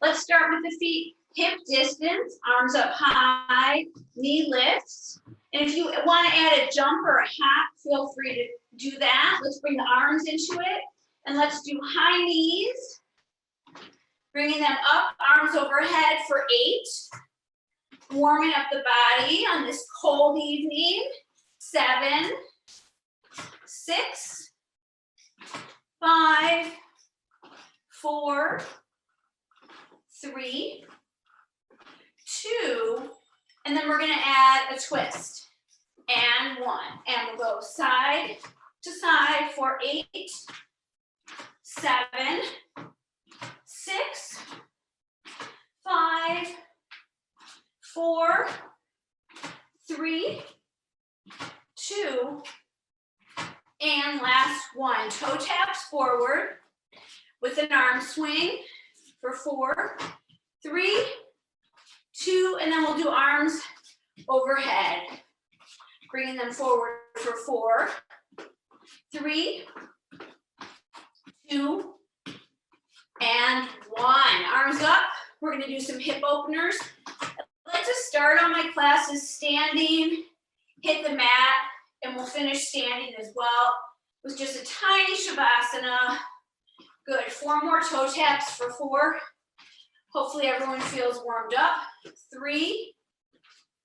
Let's start with the feet hip distance, arms up high, knee lifts. And if you want to add a jump or a hop, feel free to do that. Let's bring the arms into it. And let's do high knees. Bringing them up, arms overhead for 8. Warming up the body on this cold evening. 7, 6, 5, 4, 3, 2, and then we're going to add a twist. And 1. And we'll go side to side for 8, 7, 6, 5, 4, 3, 2, and last 1. Toe taps forward with an arm swing for 4, 3, 2, and then we'll do arms overhead. Bringing them forward for 4, 3, 2, and 1. Arms up. We're going to do some hip openers. I like to start on my classes standing, hit the mat, and we'll finish standing as well with just a tiny shavasana. Good. 4 more toe taps for 4. Hopefully everyone feels warmed up. 3,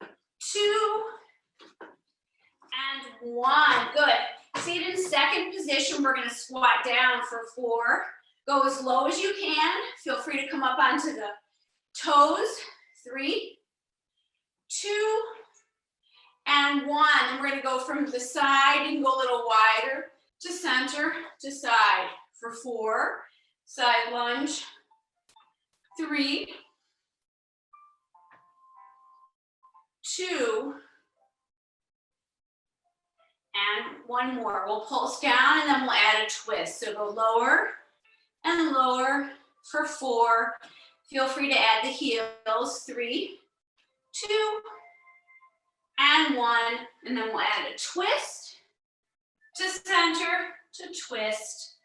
2, and 1. Good. Seated in second position, we're going to squat down for 4. Go as low as you can. Feel free to come up onto the toes. 3, 2, and 1. And we're going to go from the side. You can go a little wider to center to side for 4. Side lunge. 3, 2, and 1 more. We'll pulse down and then we'll add a twist. So go lower and lower for 4. Feel free to add the heels. 3, 2, and 1. And then we'll add a twist to center, to twist,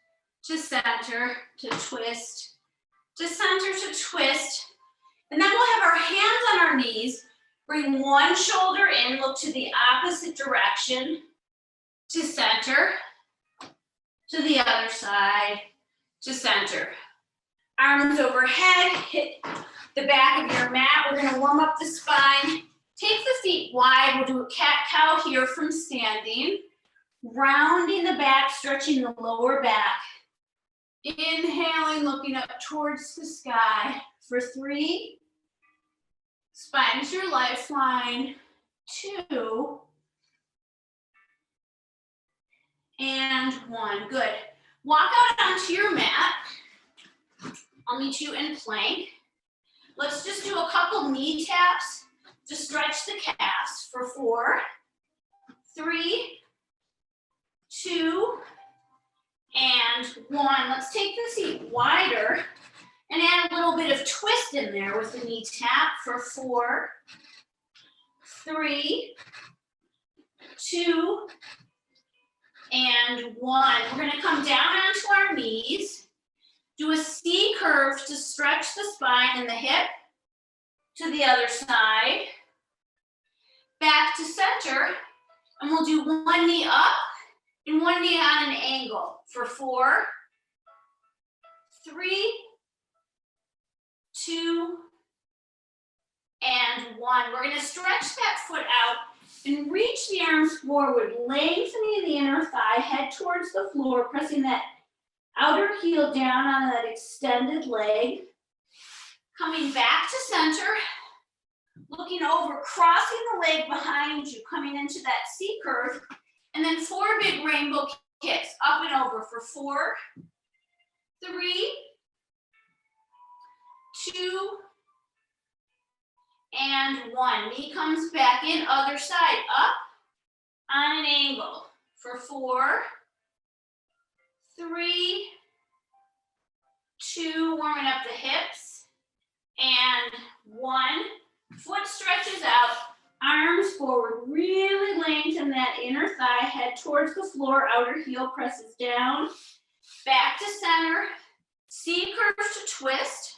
to center, to twist, to center, to twist. And then we'll have our hands on our knees. Bring one shoulder in, look to the opposite direction, to center, to the other side, to center. Arms overhead, hit the back of your mat. We're going to warm up the spine. Take the feet wide. We'll do a cat-cow here from standing. Rounding the back, stretching the lower back. Inhaling, looking up towards the sky for 3. Spine is your lifeline. 2. And 1. Good. Walk out onto your mat. I'll meet you in plank. Let's just do a couple knee taps to stretch the calves for 4, 3, 2, and 1. Let's take the seat wider and add a little bit of twist in there with the knee tap for 4, 3, 2, and 1. We're going to come down onto our knees, do a C curve to stretch the spine and the hip to the other side, back to center, and we'll do 1 knee up and 1 knee on an angle for 4, 3, 2, and 1. We're going to stretch that foot out and reach the arms forward, lengthening the inner thigh, head towards the floor, pressing that outer heel down on that extended leg. Coming back to center, looking over, crossing the leg behind you, coming into that C curve, and then 4 big rainbow kicks, up and over for 4, 3, 2, and 1. Knee comes back in, other side, up on an angle for 4, 3, 2, warming up the hips, and 1. Foot stretches out, arms forward, really lengthen that inner thigh, head towards the floor, outer heel presses down, back to center, C curve to twist,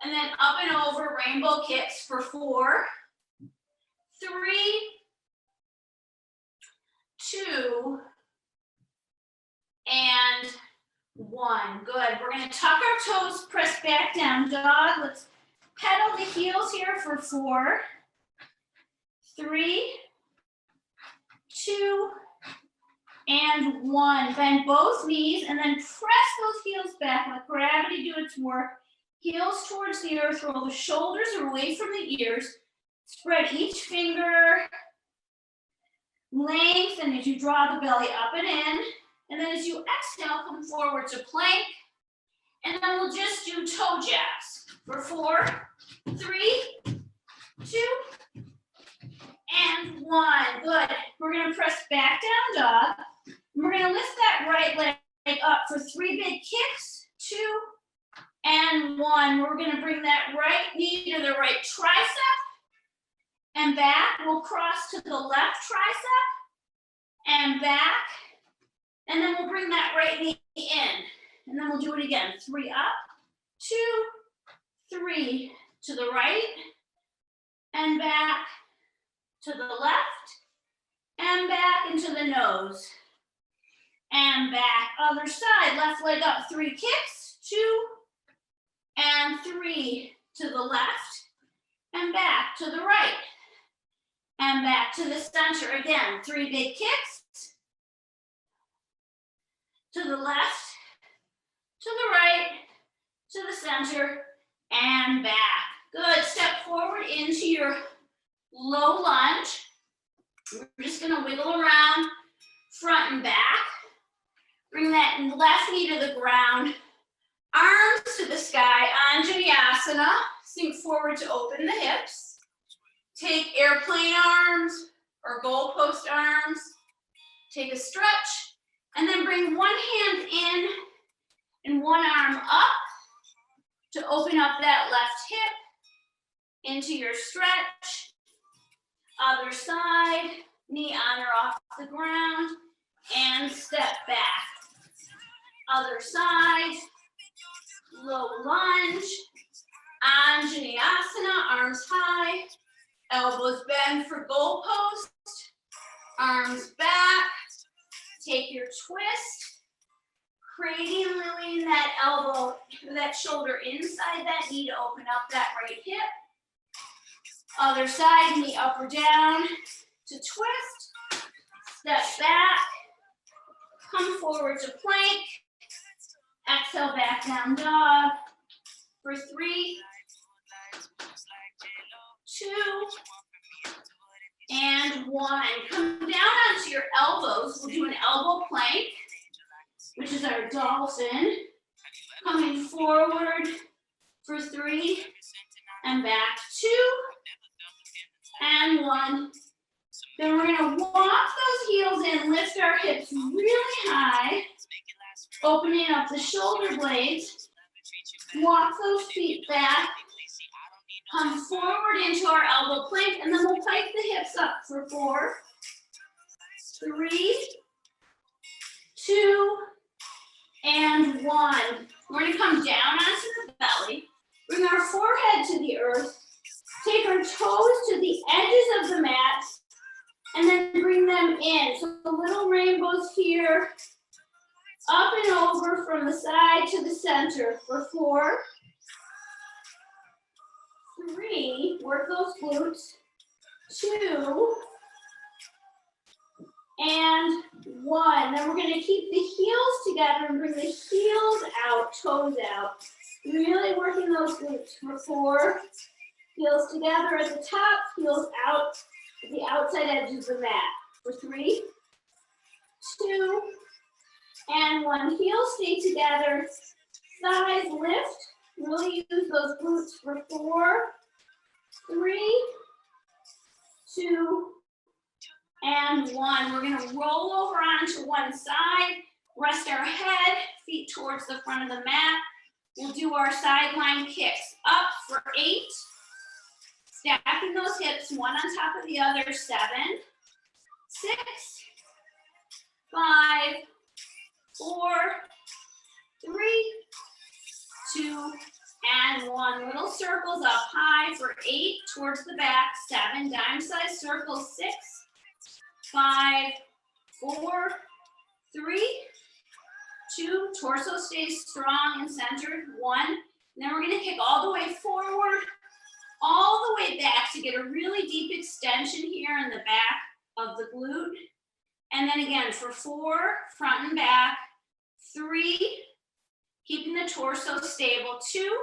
And then up and over rainbow kicks for 4, 3, 2, and 1. Good. We're going to tuck our toes, press back down dog. Let's pedal the heels here for 4, 3, 2, and 1. Bend both knees and then press those heels back. Let gravity do its work. Heels towards the earth. Roll the shoulders away from the ears. Spread each finger. Lengthen as you draw the belly up and in. And then as you exhale, come forward to plank. And then we'll just do toe jabs for 4, 3, 2, and 1. Good. We're going to press back down dog. And we're going to lift that right leg up for 3 big kicks. 2 and 1. We're going to bring that right knee to the right tricep and back. We'll cross to the left tricep and back. And then we'll bring that right knee in. And then we'll do it again. 3 up, 2, 3 to the right and back to the left and back into the nose and back. Other side, left leg up, 3 kicks, 2 and 3 to the left and back to the right and back to the center. Again, 3 big kicks to the left, to the right, to the center, and back. Good. Step forward into your low lunge. We're just going to wiggle around front and back. Bring that left knee to the ground. Arms to the sky, Anjaneyasana. Sink forward to open the hips. Take airplane arms or goalpost arms. Take a stretch. And then bring one hand in and one arm up to open up that left hip into your stretch. Other side, knee on or off the ground, and step back. Other side, low lunge, Anjaneyasana, arms high, elbows bend for goalpost, arms back, take your twist, creating lily in that elbow, that shoulder inside that knee to open up that right hip. Other side, knee up or down to twist, step back, come forward to plank, exhale back down dog for 3, 2, and 1. Come down onto your elbows. We'll do an elbow plank, which is our dolphin. Coming forward for 3, and back 2, and 1. Then we're going to walk those heels in, lift our hips really high, opening up the shoulder blades. Walk those feet back. Come forward into our elbow plank, and then we'll pike the hips up for 4, 3, 2, and 1. We're going to come down onto the belly. Bring our forehead to the earth. Take our toes to the edges of the mat, and then bring them in. So the little rainbows here, up and over from the side to the center for 4, 3, work those glutes, 2, and 1. Then we're going to keep the heels together and bring the heels out, toes out. Really working those glutes for 4, heels together at the top, heels out at the outside edges of the mat for 3, 2, and 1. Heels stay together, thighs lift. Really use those glutes for 4, 3, 2, and 1. We're going to roll over onto one side, rest our head, feet towards the front of the mat. We'll do our sideline kicks up for 8. Stacking those hips, one on top of the other, 7, 6, 5, 4, 3, 2, and 1. Little circles up high for 8 towards the back. 7, dime-sized circles. 6, 5, 4, 3, 2. Torso stays strong and centered. 1. And then we're going to kick all the way forward, all the way back to get a really deep extension here in the back of the glute. And then again for 4, front and back. 3, keeping the torso stable. 2,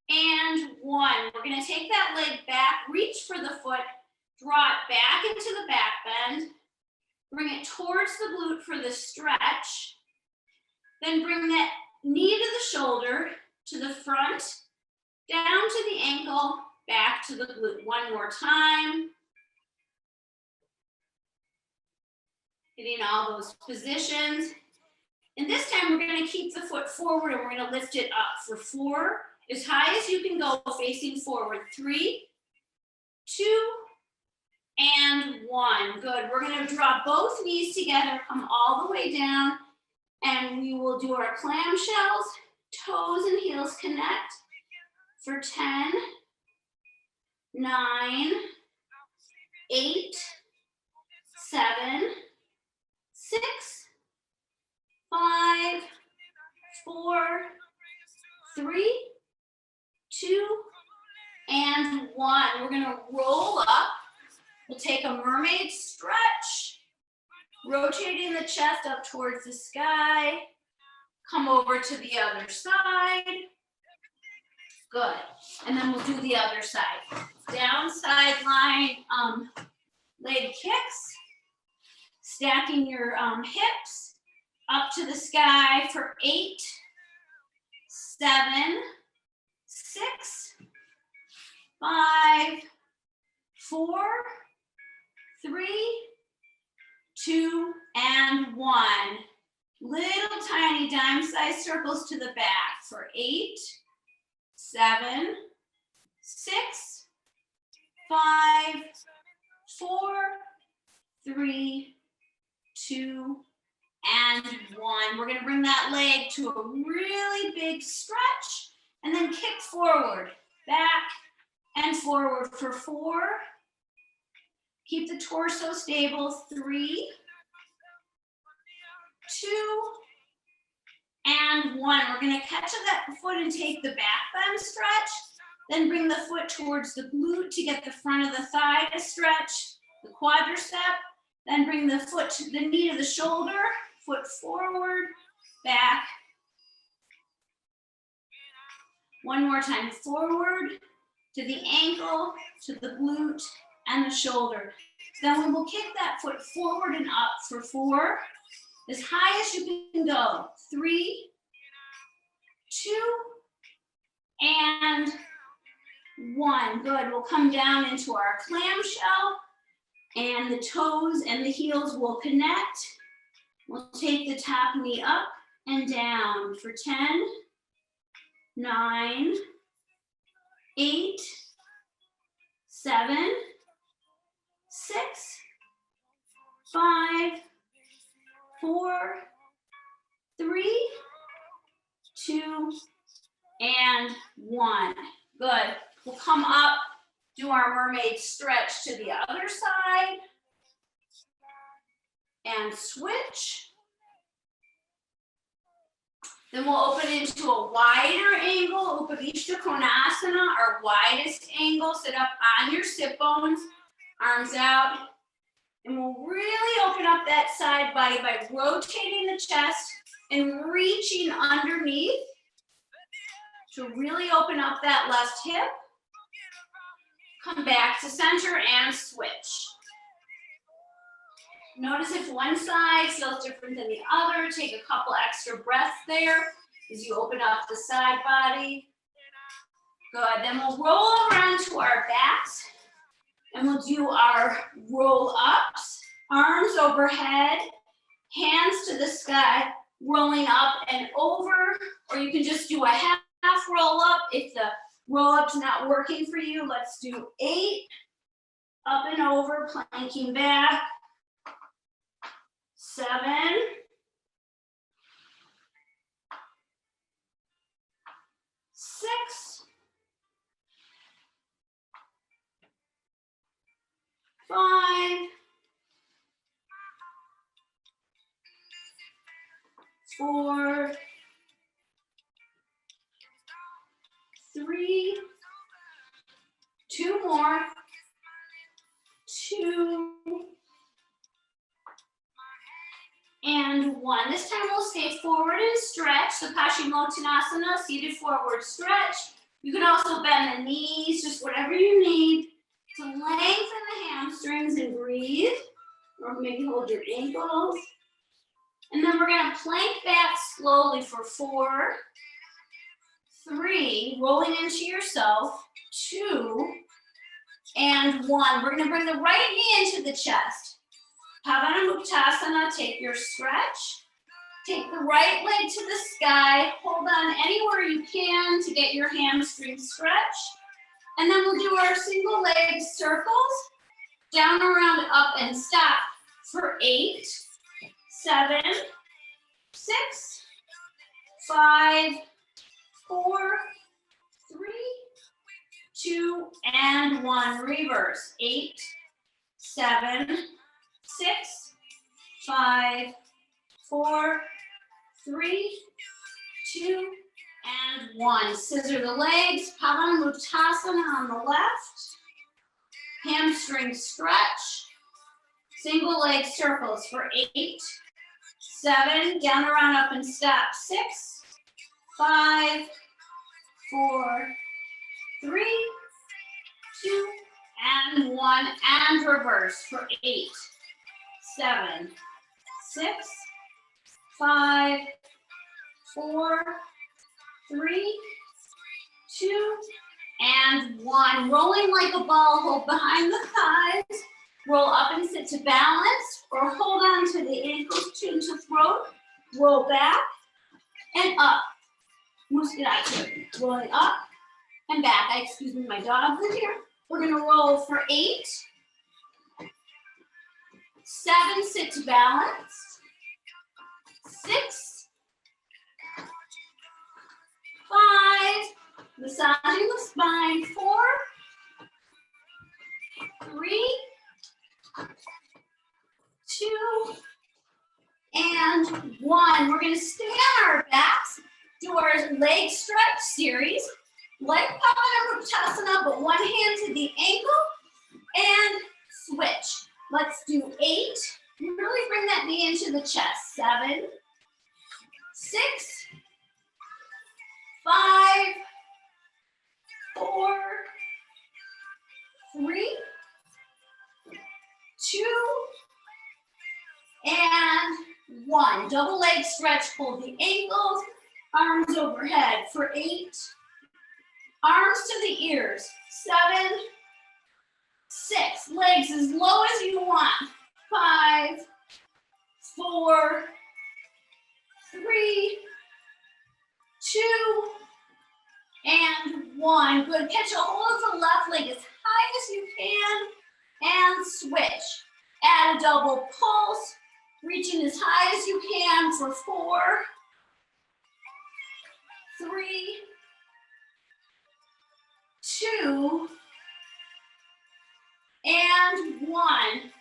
and 1. We're going to take that leg back, reach for the foot, draw it back into the back bend, bring it towards the glute for the stretch, then bring that knee to the shoulder, to the front, down to the ankle, back to the glute. One more time. Hitting all those positions. And this time we're going to keep the foot forward and we're going to lift it up for 4, as high as you can go facing forward. 3, 2, and 1. Good. We're going to draw both knees together, come all the way down, and we will do our clamshells, toes and heels connect for 10, 9, 8, 7, 6, 5, 4, 3, 2, and 1. We're going to roll up. We'll take a mermaid stretch, rotating the chest up towards the sky. Come over to the other side. Good. And then we'll do the other side. Down sideline leg kicks. Stacking your hips up to the sky for 8, 7, 6, 5, 4, 3, 2, and 1. Little tiny dime-sized circles to the back for 8, 7, 6, 5, 4, 3, 2, and 1. We're going to bring that leg to a really big stretch and then kick forward, back and forward for 4. Keep the torso stable. 3, 2, and 1. We're going to catch that foot and take the back bend stretch, then bring the foot towards the glute to get the front of the thigh to stretch, the quadricep. Then bring the foot to the knee to the shoulder, foot forward, back. One more time, forward to the ankle, to the glute, and the shoulder. Then we will kick that foot forward and up for 4, as high as you can go. 3, 2, and 1. Good, we'll come down into our clamshell. And the toes and the heels will connect. We'll take the top knee up and down for 10, 9, 8, 7, 6, 5, 4, 3, 2, and 1. Good. We'll come up. Do our mermaid stretch to the other side and switch. Then we'll open into a wider angle, Upavishta Konasana, our widest angle. Sit up on your sit bones, arms out. And we'll really open up that side body by rotating the chest and reaching underneath to really open up that left hip. Come back to center and switch. Notice if one side feels different than the other. Take a couple extra breaths there as you open up the side body. Good, then we'll roll around to our backs and we'll do our roll ups. Arms overhead, hands to the sky, rolling up and over, or you can just do a half roll up if the roll-up's not working for you. Let's do 8, up and over, planking back. 7, 6, 4, 3, 2 more, 2, and 1. This time we'll stay forward and stretch. So Paschimottanasana, seated forward stretch. You can also bend the knees, just whatever you need to lengthen the hamstrings and breathe. Or maybe hold your ankles. And then we're gonna plank back slowly for 4, 3, rolling into yourself, 2, and 1. We're gonna bring the right knee into the chest. Pavanamuktasana, take your stretch. Take the right leg to the sky. Hold on anywhere you can to get your hamstrings stretched. And then we'll do our single leg circles. Down, around, up, and stop for 8, 7, 6, 5, 4, 3, 2, and 1. Reverse. 8, 7, 6, 5, 4, 3, 2, and 1. Scissor the legs. Pavanamuktasana on the left. Hamstring stretch. Single leg circles for 8, 7, down, around, up, and stop. 6, 5, 4, 3, 2, and 1. And reverse for 8, 7, 6, 5, 4, 3, 2, and 1. Rolling like a ball, hold behind the thighs. Roll up and sit to balance, or hold on to the ankles, chin to throat. Roll back and up. Musculature. Rolling up and back. Excuse me, my dog's in here. We're gonna roll for 8, 7, sit to balance. 6, 5, massaging the spine. 4, 3, 2, and 1. We're gonna stay on our backs, do our leg stretch series, like Pavanamuktasana, but one hand to the ankle, and switch. Let's do 8. Really bring that knee into the chest. 7, 6, 5, 4, 3, 2, and 1. Double leg stretch, hold the ankles, arms overhead for 8. Arms to the ears. 7, 6. Legs as low as you want. 5, 4, 3, 2, and 1. Good. Catch a hold of the left leg as high as you can and switch. Add a double pulse, reaching as high as you can for 4, 3, 2, and 1.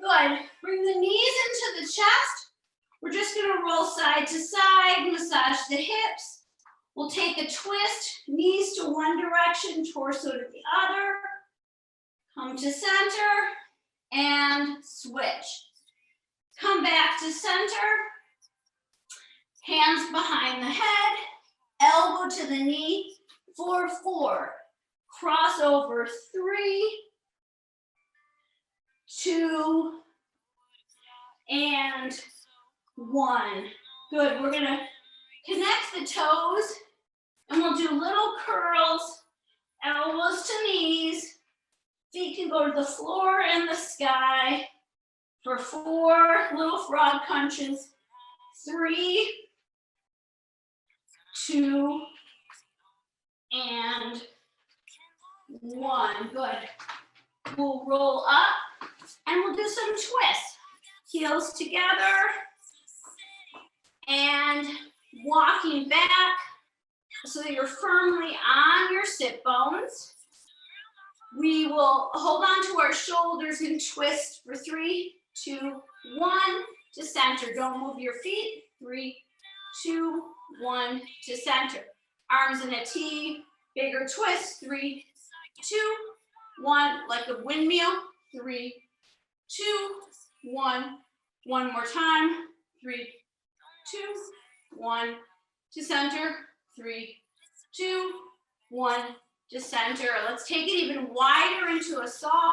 Good. Bring the knees into the chest. We're just gonna roll side to side, massage the hips. We'll take a twist, knees to one direction, torso to the other. Come to center and switch. Come back to center. Hands behind the head, elbow to the knee for 4. Cross over 3, 2, and 1. Good. We're gonna connect the toes and we'll do little curls, elbows to knees. Feet can go to the floor and the sky for 4 little frog punches. 3, 2, and 1. Good. We'll roll up and we'll do some twists. Heels together and walking back so that you're firmly on your sit bones. We will hold on to our shoulders and twist for 3, 2, 1 to center. Don't move your feet. 3, 2, 1, to center. Arms in a T, bigger twist, 3, 2, 1, like a windmill, 3, 2, 1, one more time, 3, 2, 1, to center, 3, 2, 1, to center. Let's take it even wider into a saw.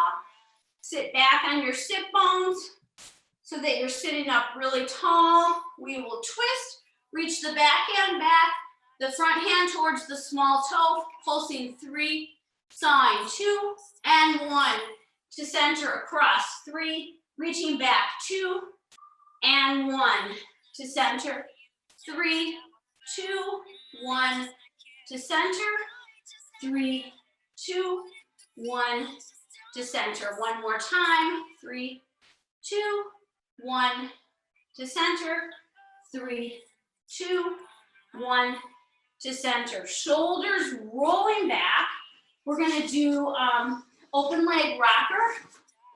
Sit back on your sit bones so that you're sitting up really tall. We will twist, reach the back hand back, the front hand towards the small toe, pulsing 3, sawing 2 and 1, to center across 3, reaching back 2 and 1, to center 3, 2, 1, to center 3, 2, 1, to center. One more time, 3, 2, 1, to center, 3, 2, 1, to center. Shoulders rolling back. We're gonna do open leg rocker.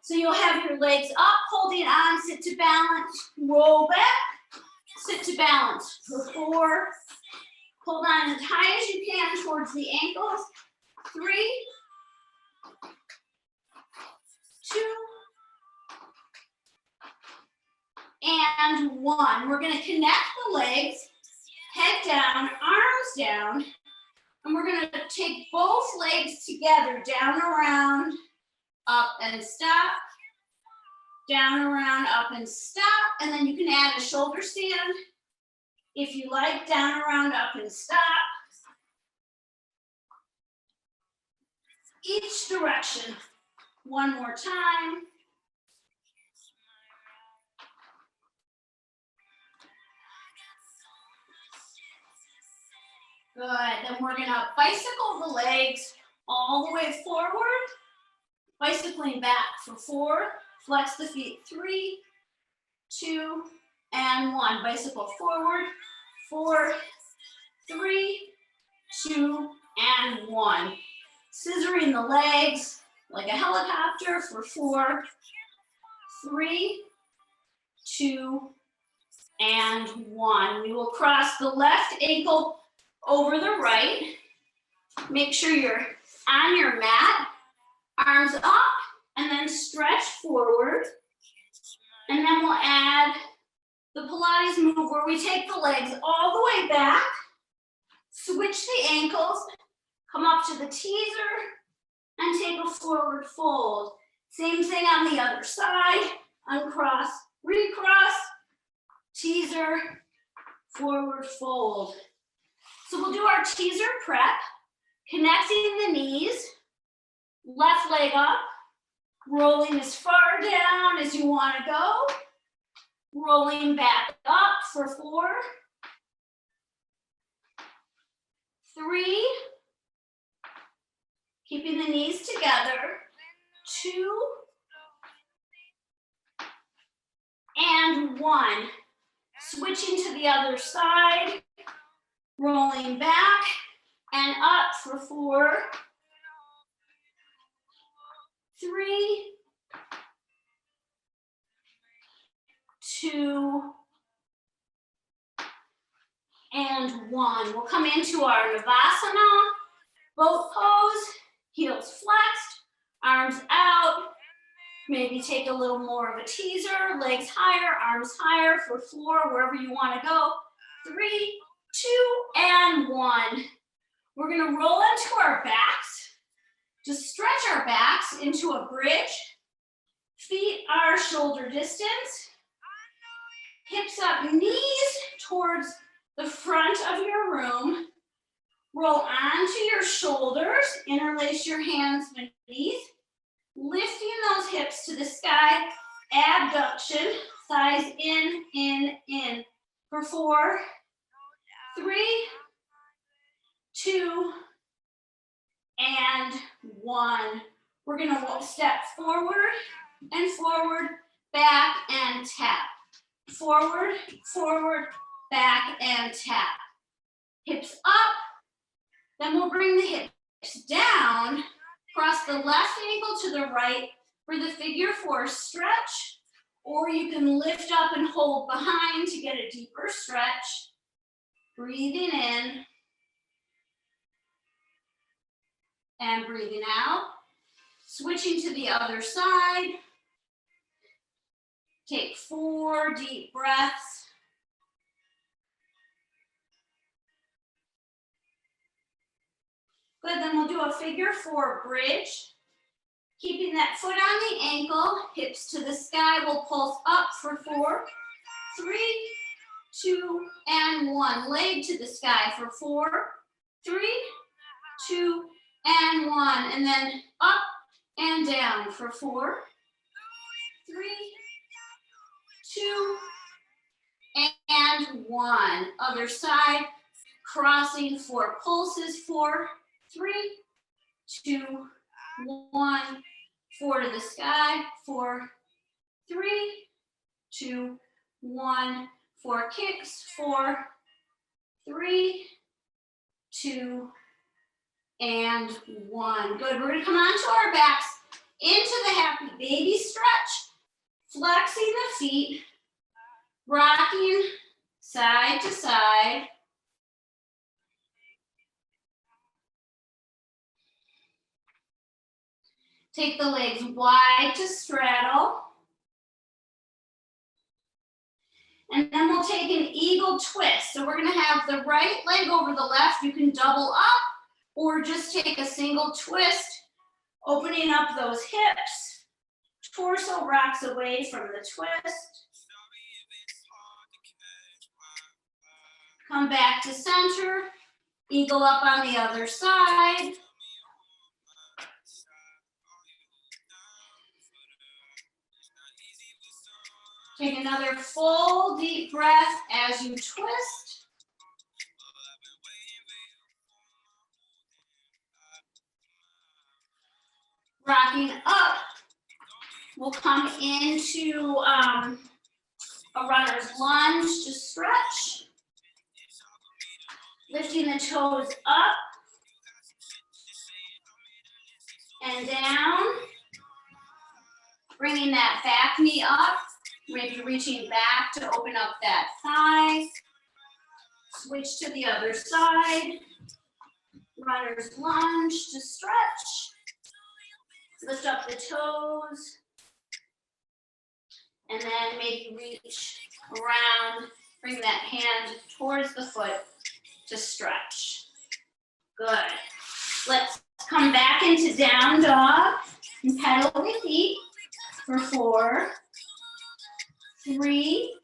So you'll have your legs up, holding on, sit to balance, roll back, sit to balance for 4. Hold on as high as you can towards the ankles. 3, 2, and 1. We're gonna connect the legs, head down, arms down, and we're gonna take both legs together, down, around, up and stop, down, around, up and stop, and then you can add a shoulder stand if you like, down, around, up and stop. Each direction. One more time. Good, then we're gonna bicycle the legs all the way forward, bicycling back for 4, flex the feet, 3, 2, and 1. Bicycle forward, 4, 3, 2, and 1. Scissoring the legs like a helicopter for 4, 3, 2, and 1. We will cross the left ankle over the right. Make sure you're on your mat, arms up, and then stretch forward. And then we'll add the Pilates move where we take the legs all the way back, switch the ankles, come up to the teaser, and take a forward fold. Same thing on the other side, uncross, recross, teaser, forward fold. So we'll do our teaser prep, connecting the knees, left leg up, rolling as far down as you want to go, rolling back up for 4, 3, keeping the knees together, 2, and 1. Switching to the other side, rolling back and up for 4, 3, 2, and 1. We'll come into our Navasana, boat pose, heels flexed, arms out. Maybe take a little more of a teaser, legs higher, arms higher for 4, wherever you want to go. 3, 2, and 1. We're going to roll into our backs. Just stretch our backs into a bridge. Feet are shoulder distance. Hips up, knees towards the front of your room. Roll onto your shoulders. Interlace your hands beneath. Lifting those hips to the sky. Abduction. Thighs in. For 4, 3, 2, and 1. We're going to step forward and forward, back and tap. Forward, forward, back and tap. Hips up. Then we'll bring the hips down. Cross the left ankle to the right for the figure 4 stretch. Or you can lift up and hold behind to get a deeper stretch. Breathing in and breathing out. Switching to the other side. Take 4 deep breaths. Good, then we'll do a figure 4 bridge. Keeping that foot on the ankle, hips to the sky. We'll pulse up for 4, 3, 2, and 1. Leg to the sky for 4, 3, 2, and 1. And then up and down for 4, 3, 2, and 1. Other side, crossing 4 pulses, 4, 3, 2, 1. 4 to the sky, 4, 3, 2, 1. 4 kicks, 4, 3, 2, and 1. Good, we're gonna come onto our backs into the happy baby stretch, flexing the feet, rocking side to side. Take the legs wide to straddle. And then we'll take an eagle twist. So we're gonna have the right leg over the left. You can double up or just take a single twist, opening up those hips. Torso rocks away from the twist. Come back to center. Eagle up on the other side. Take another full deep breath as you twist. Rocking up, we'll come into a runner's lunge to stretch. Lifting the toes up and down. Bringing that back knee up. Maybe reaching back to open up that thigh. Switch to the other side. Runner's lunge to stretch. Lift up the toes. And then maybe reach around. Bring that hand towards the foot to stretch. Good. Let's come back into down dog and pedal the feet for 4, 3,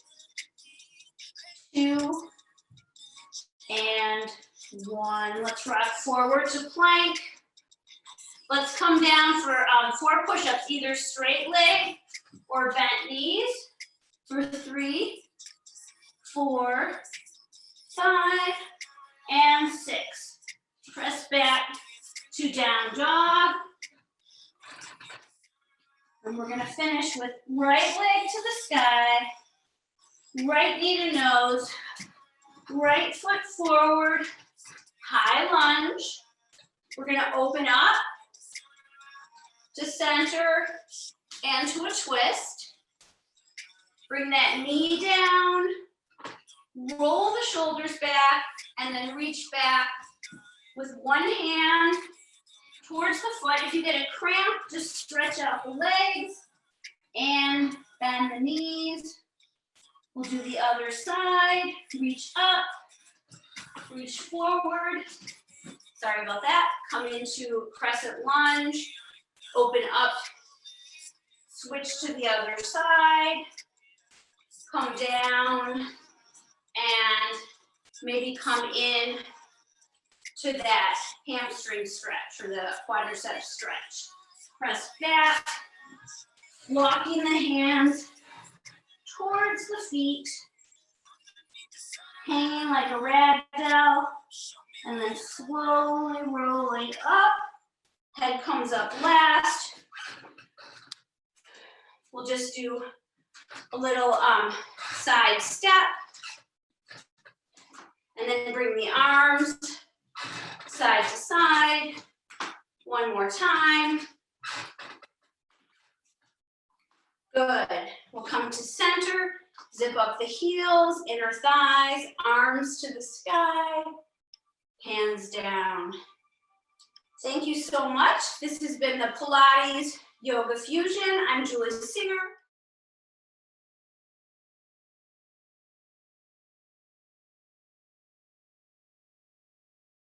2, and 1. Let's rock forward to plank. Let's come down for 4 push-ups, either straight leg or bent knees for 3, 4, 5, and 6. Press back to down dog. And we're gonna finish with right leg to the sky, right knee to nose, right foot forward, high lunge. We're gonna open up to center and to a twist. Bring that knee down, roll the shoulders back, and then reach back with one hand towards the foot. If you get a cramp, just stretch out the legs and bend the knees. We'll do the other side. Reach up, reach forward. Sorry about that. Come into crescent lunge. Open up, switch to the other side. Come down and maybe come in to that hamstring stretch or the quadricep stretch. Press back, walking the hands towards the feet, hanging like a rag doll, and then slowly rolling up. Head comes up last. We'll just do a little side step, and then bring the arms side to side. One more time. Good. We'll come to center, Zip up the heels, inner thighs, arms to the sky, hands down. Thank you so much. This has been the Pilates Yoga Fusion. I'm Julie Singer.